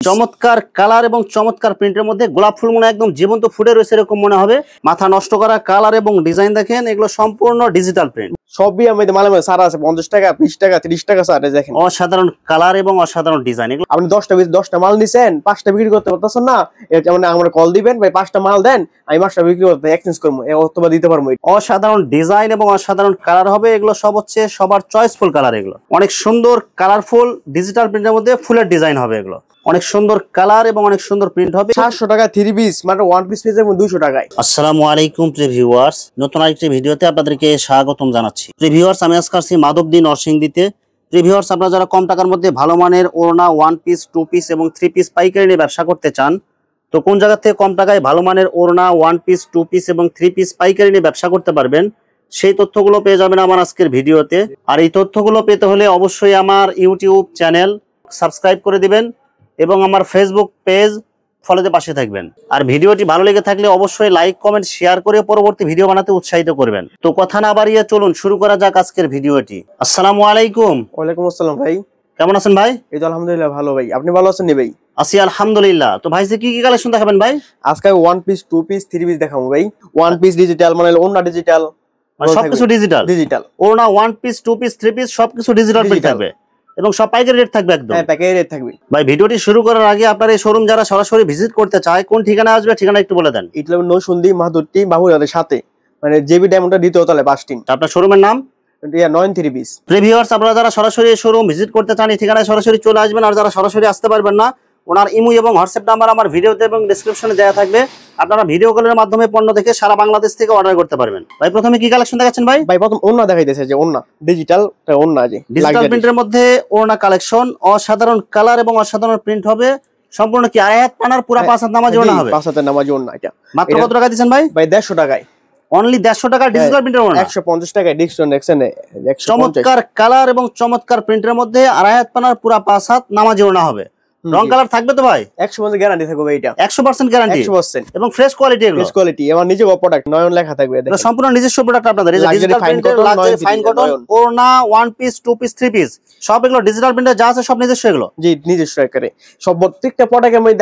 চমৎকার কালার এবং চমৎকার প্রিন্টের মধ্যে গোলাপ ফুল মনে একদম জীবন্ত ফুটে রয়েছে এরকম মনে হবে। মাথা নষ্ট করা কালার এবং ডিজাইন দেখেন, এগুলো সম্পূর্ণ ডিজিটাল প্রিন্ট। সবই আমাদের মালে সারা আছে 50 টাকা 20 টাকা 30 টাকা সারা দেখেন। অসাধারণ কালার এবং অসাধারণ ডিজাইন। এগুলো আপনি 10টা মাল নিছেন 5টা বিক্রি করতে পারতেছেন না, এটা মানে আমরা কল দিবেন ভাই 5টা মাল দেন, আমি 5টা বিক্রি করতে এক্সচেঞ্জ করবো অথবা দিতে পারবো। অসাধারণ ডিজাইন এবং অসাধারণ কালার হবে। এগুলো সব হচ্ছে সবার চয়েসফুল কালার। এগুলো অনেক সুন্দর কালারফুল ডিজিটাল প্রিন্টের মধ্যে ফুলের ডিজাইন হবে। এগুলো অনেক সুন্দর কালার এবং অনেক সুন্দর প্রিন্ট হবে। 700 টাকা 3 পিস মানে 1 পিস পেয়ে যাবেন 200 টাকায়। আসসালামু আলাইকুম প্রিয় ভিউয়ার্স, নতুন আরেকটি ভিডিওতে আপনাদেরকে স্বাগতম জানাচ্ছি। প্রিয় ভিউয়ার্স, আমি আজকে আসছি মাধবদী নরসিংদীতে। প্রিয় ভিউয়ার্স, আপনারা যারা কম টাকার মধ্যে ভালো মানের ওড়না 1 পিস 2 পিস এবং 3 পিস পাইকারি নিয়ে ব্যবসা করতে চান, তো কোন জায়গা থেকে কম টাকায় ভালো মানের ওড়না 1 পিস 2 পিস এবং 3 পিস পাইকারি নিয়ে ব্যবসা করতে পারবেন, সেই তথ্যগুলো পেয়ে যাবেন আমার আজকের ভিডিওতে। আর এই তথ্যগুলো পেতে হলে অবশ্যই আমার ইউটিউব চ্যানেল সাবস্ক্রাইব করে দিবেন এবং আমার ফেসবুক পেজ ফলোতে পাশে থাকবেন। আর ভিডিওটি ভালো লেগে থাকলে অবশ্যই লাইক কমেন্ট শেয়ার করে পরবর্তী ভিডিও বানাতে উৎসাহিত করবেন। তো কথা না বাড়িয়ে চলুন শুরু করা যাক আজকের ভিডিওটি। আসসালামু আলাইকুম। ওয়ালাইকুম আসসালাম ভাই, কেমন আছেন ভাই? এই তো আলহামদুলিল্লাহ ভালো ভাই, আপনি ভালো আছেন ভাই? আছি আলহামদুলিল্লাহ। তো ভাই কি কি কালেকশন দেখাবেন ভাই? আজকে 1 পিস 2 পিস 3 পিস দেখাবো ভাই। 1 পিস ডিজিটাল মানে ওড়না ডিজিটাল, মানে সবকিছু ডিজিটাল ওড়না 1 পিস 2 পিস 3 পিস সবকিছু ডিজিটাল প্রিন্ট থাকবে এবং সব পাইকারি রেট থাকবে একদম। হ্যাঁ পাইকারি রেট থাকবে ভাই। ভিডিওটি শুরু করার আগে আপনার এই শোরুম যারা সরাসরি ভিজিট করতে চায় কোন ঠিকানা আসবে, ঠিকানা একটু বলে দেন। এটা নৌসুন্দি মাধুরটি বাবুরাদের সাথে, মানে জেবি ডায়মন্ডের দ্বিতীয় তলায় 5 টিন। আপনার শোরুমের নাম? এটা 9 3 পিস। ভিউয়ার্স, আপনারা যারা সরাসরি শোরুম ভিজিট করতে চান এই ঠিকানায় সরাসরি চলে আসবেন। আর যারা সরাসরি আসতে পারবেন না, ওনার ইমো এবং হোয়াটসঅ্যাপ নাম্বার আমার ভিডিওতে এবং ডেসক্রিপশনে দেওয়া থাকবে। আপনারা ভিডিও কলের মাধ্যমে পণ্য দেখে সারা বাংলাদেশ থেকে অর্ডার করতে পারবেন। ভাই প্রথমে কি কালেকশন দেখাচ্ছেন ভাই? ভাই প্রথম ওড়না দেখাইতেছে, যে ওড়না ডিজিটাল ওড়না, যে ডিজিটাল প্রিন্টের মধ্যে ওড়না কালেকশন, অসাধারণ কালার এবং অসাধারণ প্রিন্ট হবে। সম্পূর্ণ কি আয়াত পানার পুরো 5 হাত নামাজি ওড়না হবে? 5 হাতের নামাজি ওড়না। এটা মাত্র কত টাকা দিবেন ভাই? ভাই 150 টাকায়, অনলি 150 টাকা ডিজিটাল প্রিন্টের ওড়না। 150 টাকায় ডিসকাউন্ট দেখছেন। চমৎকার কালার এবং চমৎকার প্রিন্টের মধ্যে আয়াত পানার পুরো 5 হাত নামাজি ওড়না হবে। রং কালার থাকবে তো ভাই? 100% গ্যারান্টি থাকবে ভাই। এটা 100% গ্যারান্টি 100% এবং ফ্রেশ কোয়ালিটি। এগুলো ফ্রেশ কোয়ালিটি এবং নিজস্ব প্রোডাক্ট, নয়ন লেখা থাকবে। এটা সম্পূর্ণ নিজস্ব প্রোডাক্ট আপনাদের। এই যে ডিজিটাল প্রিন্টের লাক্সারি ফাইন কটন ওড়না 1 পিস 2 পিস 3 পিস সব এগুলো ডিজিটাল প্রিন্টার যা আছে সব নিজস্ব। এগুলো জি নিজস্ব একেবারে সব, প্রত্যেকটা প্রোডাক্টের মধ্যে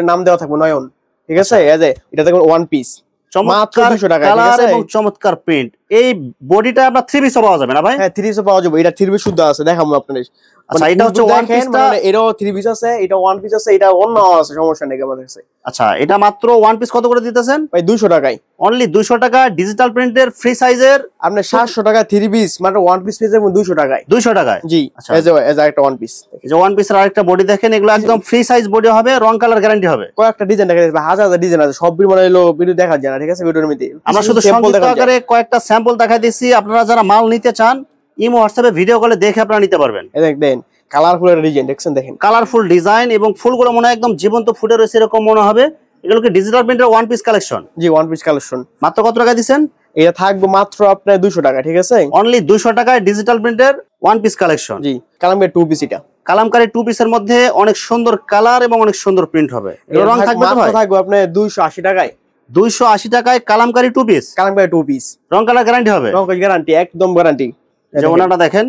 নাম দেওয়া থাকবে নয়ন, ঠিক আছে? এই যে এটা দেখুন 1 পিস চমৎকার কালার এবং চমৎকার প্রিন্ট। এই বডিটা আপনার 3 পিসও পাওয়া যাবে না ভাই? হ্যাঁ 3 পিসও পাওয়া যাবে। এটা 3 পিস শুদ্ধ আছে, দেখাবো আপনাদের। আচ্ছা, এটা হচ্ছে 1 পিসটা, এটাও 3 পিস আছে, এটা 1 পিস আছে, এটা অন্য আছে, সমস্যা নেই আমাদের কাছে। আচ্ছা, এটা মাত্র 1 পিস কত করে দিতেছেন ভাই? 200 টাকায়, অনলি 200 টাকা ডিজিটাল প্রিন্টের ফ্রি সাইজের। আপনি 700 টাকা 3 পিস মানে 1 পিস পেয়ে যাবেন 200 টাকায়। 200 টাকায় জি। আচ্ছা এজ একটা 1 পিস, এই যে 1 পিসের আরেকটা বডি দেখেন, এগুলো একদম ফ্রি সাইজ বডি হবে, রং কালার গ্যারান্টি হবে। কয়েকটা ডিজাইন দেখা যাবে, হাজার হাজার ডিজাইন আছে, সব মানে হলো ভিডিও দেখা যায় না, ঠিক আছে? ভিডিওর মধ্যে আমরা শুধু সংক্ষিপ্ত আকারে কয়েকটা স্যাম্পল দেখাই দিচ্ছি। আপনারা যারা মাল নিতে চান ইমো হোয়াটসঅ্যাপে ভিডিও কলে দেখে আপনারা নিতে পারবেন। এই দেখেন কালারফুল একটা ডিজাইন দেখছেন, দেখেন কালারফুল ডিজাইন এবং ফুলগুলো মনে একদম জীবন্ত ফুটে রয়েছে এরকম মনে হবে। এগুলো কি ডিজিটাল প্রিন্টের 1 পিস কালেকশন? জি 1 পিস কালেকশন। মাত্র কত টাকা দিবেন? এটা থাকবে মাত্র আপনার 200 টাকা, ঠিক আছে? অনলি 200 টাকায় ডিজিটাল প্রিন্টের 1 পিস কালেকশন। জি কালামকারী 2 পিস। এটা কালামকারী 2 পিসের মধ্যে অনেক সুন্দর কালার এবং অনেক সুন্দর প্রিন্ট হবে। এর রং থাকবে তো ভাই? থাকবে আপনার 280 টাকায়। 280 টাকায় কালামকারী 2 পিস। কালামকারী 2 পিস রং কালার গ্যারান্টি হবে? রং কালার গ্যারান্টি, একদম গ্যারান্টি। যে ওনাটা দেখেন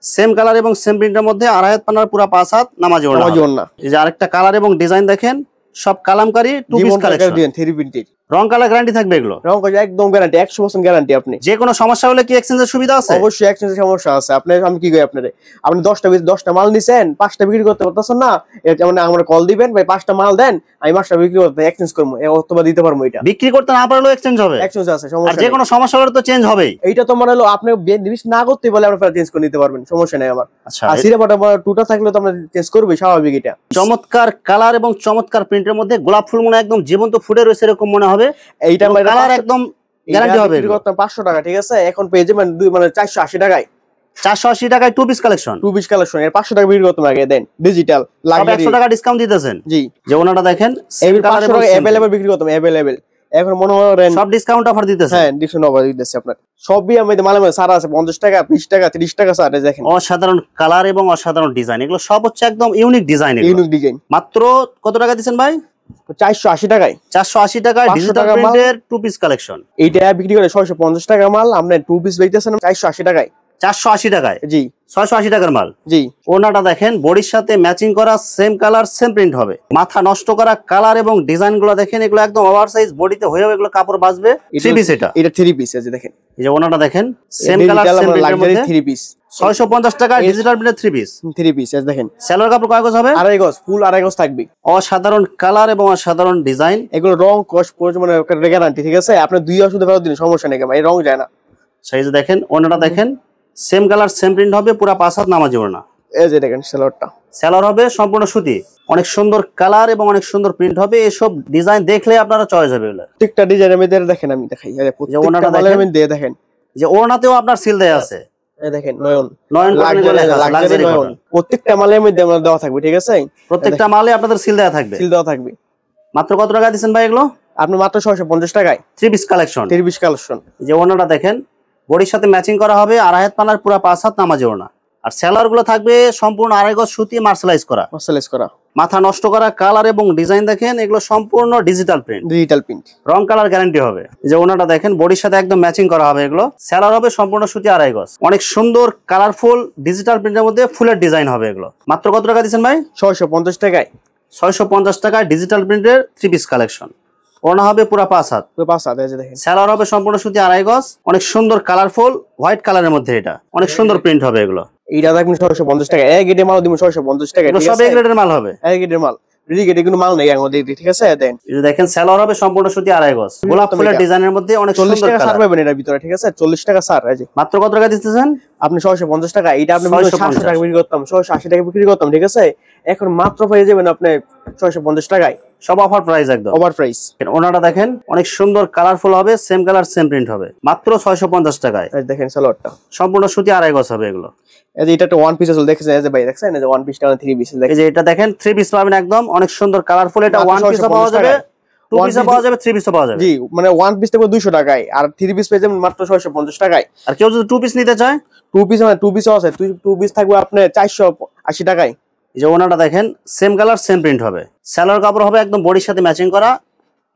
সেম কালার এবং সেম প্রিন্টের মধ্যে আড়াইহাত পানার পুরো 5 হাত নামাজি ওড়না। এই যে আরেকটা কালার এবং ডিজাইন দেখেন, সব কালামকারী 2 পিস কালেকশন। 3 প্রিন্টেড রং কালার গ্যারান্টি থাকবে। এগুলো রং কালার একদম গ্যারান্টি, 100% গ্যারান্টি। আপনি যে কোনো সমস্যা হলে কি এক্সচেঞ্জের সুবিধা আছে? অবশ্যই এক্সচেঞ্জের সমস্যা আছে। আমি কি কই আপনারে, আপনি 10টা মাল নিছেন 5টা বিক্রি করতে পারতেছেন না, এটা মানে আমরা কল দিবেন ভাই 5টা মাল দেন, আমি 5টা বিক্রি করতে এক্সচেঞ্জ করবো অথবা দিতে পারবো। এটা বিক্রি করতে না পারলেও এক্সচেঞ্জ হবে? এক্সচেঞ্জ আছে, সমস্যা আর যে কোনো সমস্যা হলে তো চেঞ্জ হবেই। এইটা তো মানে হলো আপনি নিবিস না করতে বলে আমরা চেঞ্জ করে নিতে পারবেন, সমস্যা নাই আমার। আচ্ছা, আর সিরাপাটা টুটা থাকলে তো আমরা চেঞ্জ করবই, স্বাভাবিক। এটা চমৎকার কালার এবং চমৎকার প্রিন্টের মধ্যে গোলাপ ফুল মনে একদম জীবন্ত ফুটে রয়েছে এরকম মনে হবে। এইটা কালার একদম গ্যারান্টি হবে। 500 টাকা, ঠিক আছে? এখন পেয়ে যাবেন মানে 480 টাকায়। 480 টাকায় 2 পিস কালেকশন। 2 পিস কালেকশন এর 500 টাকা বিক্রি করতে লাগে দেন ডিজিটাল লাক্সারি। 100 টাকা ডিসকাউন্ট দিতেছেন? জি। যে ওনাটা দেখেন সেম কালার এবং अवेलेबल বিক্রি করতে अवेलेबल। এখন মনে করেন সব ডিসকাউন্ট অফার দিতেছে। হ্যাঁ ডিসকাউন্ট অফার দিতেছে আপনার। সবই আমাদের মালে সারা আছে 50 টাকা 20 টাকা 30 টাকা সারা দেখেন। অসাধারণ কালার এবং অসাধারণ ডিজাইন। এগুলো সব হচ্ছে একদম ইউনিক ডিজাইন। Unique design. মাত্র কত টাকা দিবেন ভাই? 480 টাকায়। 480 টাকায় ডিজিটাল প্রিন্টের 2 পিস কালেকশন। এইটা বিক্রি করে 650 টাকা মাল, আপনি 2 পিস বেচতেছেন 480 টাকায়। 480 টাকায়? জি 680 টাকার মাল। জি ওড়নাটা দেখেন বডির সাথে ম্যাচিং করা, সেম কালার সেম প্রিন্ট হবে। মাথা নষ্ট করা কালার এবং ডিজাইন গুলো দেখেন, এগুলো একদম ওভার সাইজ বডিতে হয়েও এগুলো কাপড় বাঁচবে। 3 পিস এটা 3 পিস আছে দেখেন। এই যে ওড়নাটা দেখেন সেম কালার সেম প্রিন্টের মধ্যে 3 পিস 650 টাকা ডিজিটাল প্রিন্টের 3 পিস। 3 পিস আছে দেখেন। সেলোয়ার কাপড় কয় গজ হবে? আড়াই গজ, ফুল আড়াই গজ থাকবে। অসাধারণ কালার এবং অসাধারণ ডিজাইন, এগুলো রং কস মানে গ্যারান্টি, ঠিক আছে? আপনি 2 ওষুধে ফেরত দিন, সমস্যা নেই, এই রং যায় না। সেই যে দেখেন ওড়নাটা দেখেন সেম কালার সেম প্রিন্ট হবে, পুরো 5 হাত নামাজি ওড়না। এই যে দেখেন সেলোয়ারটা, সেলোয়ার হবে সম্পূর্ণ সুতি, অনেক সুন্দর কালার এবং অনেক সুন্দর প্রিন্ট হবে। এসব ডিজাইন দেখলে আপনারা চয়েস হবে। এগুলো প্রত্যেকটা ডিজাইনের মধ্যে দেখেন, আমি দেখাই প্রত্যেকটা মালের মধ্যে দেখেন যে ওড়নাতেও আপনার সিল দেয়া আছে। এই দেখেন নয়ন নয়ন লাক্সারি নয়ন, প্রত্যেকটা মালের মধ্যে আমরা দেওয়া থাকবে, ঠিক আছে? প্রত্যেকটা মালে আপনাদের সিল দেয়া থাকবে। সিল দেওয়া থাকবে। মাত্র কত টাকা দিবেন ভাই এগুলো? আপনি মাত্র 650 টাকায় 3 পিস কালেকশন। 3 piece collection. যে ওড়নাটা দেখেন বডির সাথে ম্যাচিং করা হবে, আড়াই হাত পানার পুরো 5 হাত নামাজি ওড়না। আর সেলার গুলো থাকবে সম্পূর্ণ আড়াই গজ সুতি মার্শালাইজ করা। মাথা নষ্ট করা কালার এবং ডিজাইন দেখেন, এগুলো সম্পূর্ণ ডিজিটাল প্রিন্ট। রং কালার গ্যারান্টি হবে। যে ওড়নাটা দেখেন বডির সাথে একদম ম্যাচিং করা হবে। এগুলো সেলার হবে সম্পূর্ণ সুতি আড়াই গজ, অনেক সুন্দর কালারফুল ডিজিটাল প্রিন্টের মধ্যে ফুলের ডিজাইন হবে। এগুলো মাত্র কত টাকা দিচ্ছেন ভাই? 650 টাকায়। 650 টাকায় ডিজিটাল প্রিন্টের 3 পিস কালেকশন। ওড়না হবে পুরো 5 হাত। দেখেন সেলার হবে সম্পূর্ণ সুতি আড়াই গজ, অনেক সুন্দর কালারফুল হোয়াইট কালারের মধ্যে। এটা অনেক সুন্দর প্রিন্ট হবে। এগুলো এইটা দেখবেন 650 টাকা। এক গেটে মাল দিব 650 টাকা। এগুলো সব এক গ্রেডের মাল হবে। এক গেটের মাল, রিগেটে কোনো মাল নেই আমাদের, ঠিক আছে? দেন এই যে দেখেন সেলার হবে সম্পূর্ণ সুতি আড়াই গজ, গোলাপ ফুলের ডিজাইনের মধ্যে অনেক সুন্দর 40 টাকা ছাড় পাবেন এর ভিতরে, ঠিক আছে? 40 টাকা ছাড়। এই যে মাত্র কত টাকা দিতেছেন আপনি? 650 টাকা। এটা আপনি 700 টাকা বিক্রি করতাম, 680 টাকা বিক্রি করতাম, ঠিক আছে? এখন মাত্র পেয়ে যাবেন আপনি 650 টাকায়। সব অফার প্রাইস, একদম অফার প্রাইস। ওনাটা দেখেন অনেক সুন্দর কালারফুল হবে, সেম কালার সেম প্রিন্ট হবে, মাত্র 650 টাকায়। এই দেখেন সালোয়ারটা সম্পূর্ণ সুতি আড়াই গজ হবে। এগুলো এই যে এটা একটা ওয়ান পিস আছে, দেখেছেন? এই যে ভাই দেখছেন, এই যে ওয়ান পিস টাকা 3 পিস দেখেন। এই যে এটা দেখেন 3 পিস পাবেন, একদম অনেক সুন্দর কালারফুল। এটা ওয়ান পিসও পাওয়া যাবে, 2 পিসও পাওয়া যাবে, 3 পিসও পাওয়া যাবে। জি, মানে ওয়ান পিস থেকে 200 টাকায়, আর 3 পিস পেয়ে যাবেন মাত্র 650 টাকায়। আর কেউ যদি 2 পিস নিতে চায়, 2 পিস মানে 2 পিসও আছে, 2 পিস থাকবে আপনার 480 টাকায়। এই যে ওনাটা দেখেন সেম কালার সেম প্রিন্ট হবে, সেলার কাপড় হবে একদম বডির সাথে ম্যাচিং করা,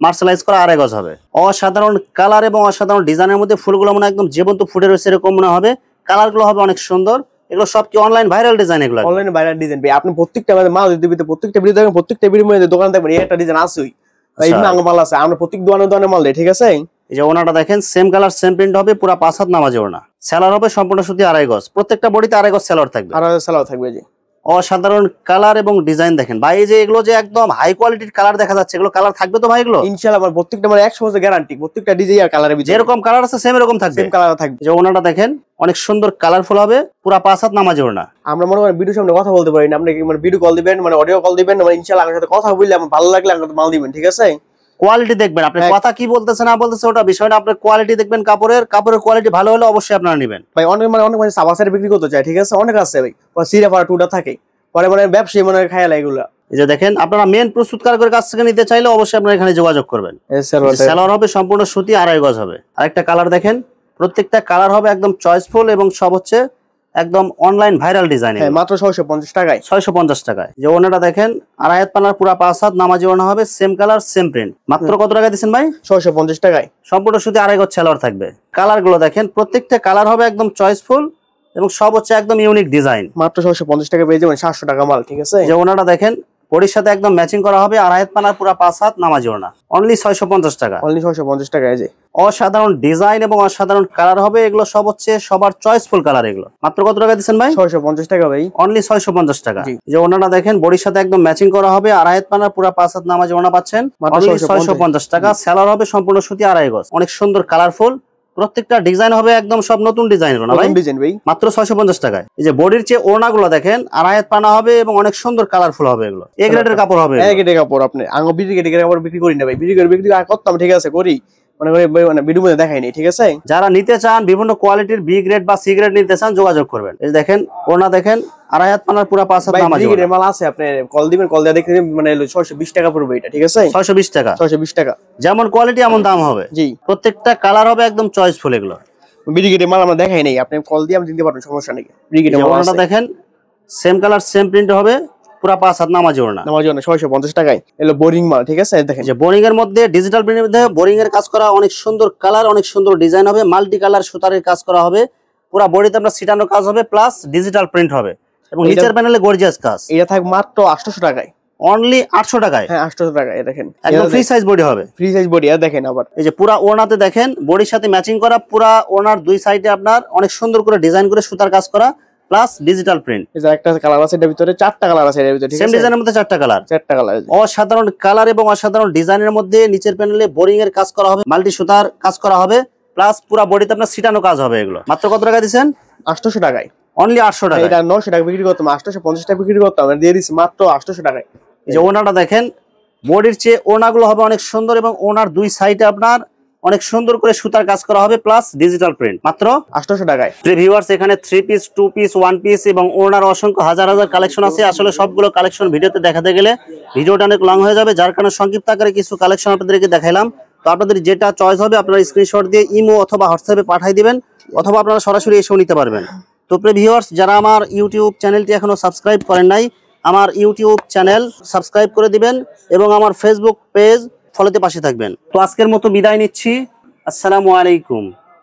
মার্শালাইজ করা আড়াই গজ হবে। অসাধারণ কালার এবং অসাধারণ ডিজাইনের মধ্যে ফুলগুলো মনে একদম জীবন্ত ফুটে রয়েছে এরকম মনে হবে। কালারগুলো হবে অনেক সুন্দর। এগুলো সব কি অনলাইন ভাইরাল ডিজাইন? এগুলো অনলাইন ভাইরাল ডিজাইন ভাই। আপনি প্রত্যেকটা মাল দিতে প্রত্যেকটা ভিডিও দেখবেন, প্রত্যেকটা ভিডিওর মধ্যে দোকান দেখবেন এই একটা ডিজাইন আছেই। ভাই ইমান মাল আছে, আমরা প্রত্যেক দোকানে মাল দেই, ঠিক আছে? এই যে ওনাটা দেখেন সেম কালার সেম প্রিন্ট হবে, পুরো 5 হাত নামাজি ওনা। সেলার হবে সম্পূর্ণ সুতি আড়াই গজ, প্রত্যেকটা বডিতে আড়াই গজ সেলার থাকবে। আর সেলার থাকবে। জি, অসাধারণ কালার এবং ডিজাইন দেখেন ভাই। এই যে এগুলো যে একদম হাই কোয়ালিটির কালার দেখা যাচ্ছে, এগুলো কালার থাকবে তো ভাই? এগুলো ইনশাআল্লাহ আমার প্রত্যেকটা মানে 100% গ্যারান্টি, প্রত্যেকটা ডিজাইন আর কালারের ভিতরে যেরকম কালার আছে সেম এরকম থাকবে, সেম কালার থাকবে। যে ওনাটা দেখেন অনেক সুন্দর কালারফুল হবে, পুরো 5 হাত নামাজি ওনা। আমরা মনে করেন ভিডিওর সামনে কথা বলতে পারি না, আপনি মানে ভিডিও কল দিবেন, মানে অডিও কল দিবেন, মানে ইনশাআল্লাহ আমার সাথে কথা বললে আমার ভালো লাগলে আমাকে মাল দিবেন, ঠিক আছে? কোয়ালিটি দেখবেন, আপনি কথা কি বলতেছে না বলতেছে ওটা বিষয় না, আপনার কোয়ালিটি দেখবেন। কাপড়ের কোয়ালিটি ভালো হলে অবশ্যই আপনারা নেবেন ভাই। অনেক মানে সাবাসের বিক্রি করতে চায়, ঠিক আছে? অনেক আছে ভাই, সিরা ফারা টুটা থাকে, পরে মানে ব্যবসায়ী মানে খায়াল এগুলা। এই যে দেখেন আপনারা মেন প্রস্তুতকারকের কাছ থেকে নিতে চাইলে অবশ্যই আপনারা এখানে যোগাযোগ করবেন। সেলার হবে সম্পূর্ণ সুতি আড়াই গজ হবে। আরেকটা কালার দেখেন, প্রত্যেকটা কালার হবে একদম চয়েসফুল এবং সব হচ্ছে একদম অনলাইন ভাইরাল ডিজাইন। মাত্র 650 টাকায়। 650 টাকায়। যে ওনাটা দেখেন আড়াই হাত পানার পুরো 5 হাত নামাজি ওনা হবে, সেম কালার সেম প্রিন্ট। মাত্র কত টাকা দিচ্ছেন ভাই? 650 টাকায়। সম্পূর্ণ সুতি আড়াই গজ সেলার থাকবে। কালার গুলো দেখেন, প্রত্যেকটা কালার হবে একদম চয়েসফুল এবং সব হচ্ছে একদম ইউনিক ডিজাইন। মাত্র 650 টাকা পেয়ে যাবেন, 700 টাকা মাল, ঠিক আছে? যে ওনাটা দেখেন বডির সাথে একদম ম্যাচিং করা হবে, আড়াই হাত পানার পুরো 5 হাত নামাজি ওনা, অনলি 650 টাকা। অনলি 650 টাকা। এই যে অসাধারণ ডিজাইন এবং অসাধারণ কালার হবে, এগুলো সব হচ্ছে সবার চয়েসফুল কালার। এগুলো মাত্র কত টাকা দিচ্ছেন ভাই? 650 টাকা ভাই, অনলি 650 টাকা। যে ওনাটা দেখেন বডির সাথে একদম ম্যাচিং করা হবে, আড়াই হাত পানার পুরো 5 হাত নামাজি ওনা পাচ্ছেন, অনলি 650 টাকা। সেলার হবে সম্পূর্ণ সুতি আড়াই গজ, অনেক সুন্দর কালারফুল। প্রত্যেকটা ডিজাইন হবে একদম সব নতুন ডিজাইন না ভাই? ডিজাইন ভাই, মাত্র 650 টাকায়। এই যে বডির চেয়ে ওড়নাগুলো দেখেন আড়াই হাত পানা হবে এবং অনেক সুন্দর কালারফুল হবে। এগুলো এ গ্রেডের কাপড় হবে। এক গ্রেডের কাপড়। আপনি আঙ্গ বিক্রি কাপড় বিক্রি করি না ভাই, বিক্রি করতাম, ঠিক আছে? করি মানে ভিডিও মধ্যে দেখাইনি, ঠিক আছে? যারা নিতে চান বিভিন্ন কোয়ালিটির বি গ্রেড বা সি গ্রেড নিতে চান যোগাযোগ করবেন। এই দেখেন ওড়না দেখেন আড়াই হাত পানার পুরো 5 হাত নামাজি ওড়না। মাল আছে, আপনি কল দিবেন, কল দিয়ে দেখে মানে 620 টাকা পড়বে এটা, ঠিক আছে? 620 টাকা। 620 টাকা। যেমন কোয়ালিটি এমন দাম হবে। জি, প্রত্যেকটা কালার হবে একদম চয়েসফুল। এগুলো ব্রিগেডের মাল আমরা দেখাই নাই, আপনি কল দিয়ে আমি দিতে পারবেন, সমস্যা নেই। ব্রিগেডের মাল আছে দেখেন সেম কালার সেম প্রিন্ট হবে, পুরো 5 হাত নামাজি ওড়না। 650 টাকায়। এলো বোরিং মাল, ঠিক আছে? দেখেন যে বোরিং এর মধ্যে ডিজিটাল প্রিন্টের মধ্যে বোরিং এর কাজ করা, অনেক সুন্দর কালার অনেক সুন্দর ডিজাইন হবে, মাল্টি কালার সুতারের কাজ করা হবে, পুরা বডিতে আপনার সিটানো কাজ হবে প্লাস ডিজিটাল প্রিন্ট হবে এবং নিচের প্যানেলে গর্জিয়াস কাজ। এটা থাকবে মাত্র 800 টাকায়, অনলি 800 টাকায়। হ্যাঁ 800 টাকায়। দেখেন একদম ফ্রি সাইজ বডি হবে, ফ্রি সাইজ বডি। আর দেখেন আবার এই যে পুরা ওড়নাতে দেখেন বডির সাথে ম্যাচিং করা, পুরা ওড়নার দুই সাইডে আপনার অনেক সুন্দর করে ডিজাইন করে সুতার কাজ করা প্লাস ডিজিটাল প্রিন্ট। এই যে একটা কালার আছে এর ভিতরে, 4টা কালার আছে এর ভিতরে, ঠিক আছে? সেম ডিজাইনের মধ্যে 4টা কালার, 4টা কালার। অসাধারণ কালার এবং অসাধারণ ডিজাইনের মধ্যে নিচের প্যানেলে বোরিং এর কাজ করা হবে, মাল্টি সুতার কাজ করা হবে প্লাস পুরা বডিতে আপনার সিটানো কাজ হবে। এগুলো মাত্র কত টাকা দিবেন? 800 টাকায়, অনলি 800 টাকা। এটা 900 টাকা বিক্রি করতাম, 850 টাকা বিক্রি করতাম, আমরা দিয়ে দিছি মাত্র 800 টাকায়। এই যে ওড়নাটা দেখেন, বডির চেয়ে ওড়নাগুলো হবে অনেক সুন্দর এবং ওড়নার দুই সাইডে আপনার অনেক সুন্দর করে সুতার কাজ করা হবে প্লাস ডিজিটাল প্রিন্ট, মাত্র 800 টাকায়। ভিউয়ার্স এখানে 3 পিস 2 পিস 1 পিস এবং ওড়নার অসংখ্য হাজার হাজার কালেকশন আছে। আসলে সবগুলো কালেকশন ভিডিওতে দেখাতে গেলে ভিডিওটা অনেক লং হয়ে যাবে, যার কারণে সংক্ষিপ্ত আকারে কিছু কালেকশন আপনাদেরকে দেখাইলাম। তো আপনাদের যেটা চয়েস হবে আপনারা স্ক্রিনশট দিয়ে ইমো অথবা হোয়াটসঅ্যাপে পাঠিয়ে দিবেন, অথবা আপনারা সরাসরি এসেও নিতে পারবেন। তো ভিউয়ার্স যারা আমার ইউটিউব চ্যানেলটি এখনো সাবস্ক্রাইব করেন নাই, আমার ইউটিউব চ্যানেল সাবস্ক্রাইব করে দিবেন এবং আমার ফেসবুক পেজ ফলোতে পাশে থাকবেন। তো আজকের মতো বিদায় নিচ্ছি, আসসালামু আলাইকুম।